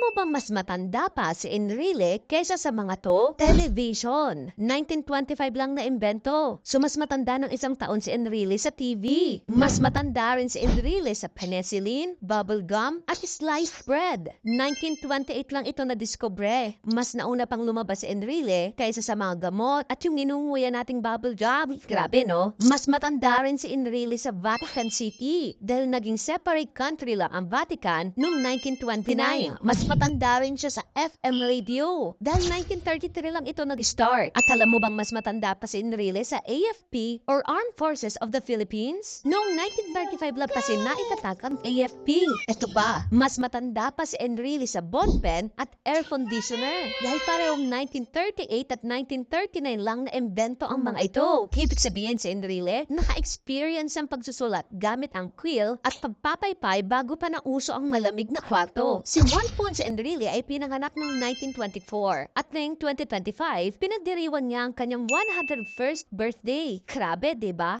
mo bang mas matanda pa si Enrile kaysa sa mga to? Television. 1925 lang na imbento. So mas matanda ng isang taon si Enrile sa TV. Mas matanda rin si Enrile sa penicillin, bubble gum, at sliced bread. 1928 lang ito na-discover. Mas nauna pang lumabas si Enrile kaysa sa mga gamot at yung inunguya nating bubble gum. Grabe no? Mas matanda rin si Enrile sa Vatican City dahil naging separate country lang ang Vatican noong 1929. Mas matanda rin siya sa FM radio dahil 1933 lang ito nag-start. At alam mo bang mas matanda pa si Enrile sa AFP or Armed Forces of the Philippines? Noong 1935 lang kasi naitatag ang AFP. Ito pa, mas matanda pa si Enrile sa ball pen at air conditioner dahil parehong 1938 at 1939 lang na-imbento ang mga ito. Ibig sabihin si Enrile, naka-experience ang pagsusulat gamit ang quill at pagpapaypay bago pa nauso ang malamig na kwarto. Si Juan Ponce Enrile ay pinanganak noong 1924 at ngayong 2025, pinagdiriwan niya ang kanyang 101st birthday. Grabe, diba?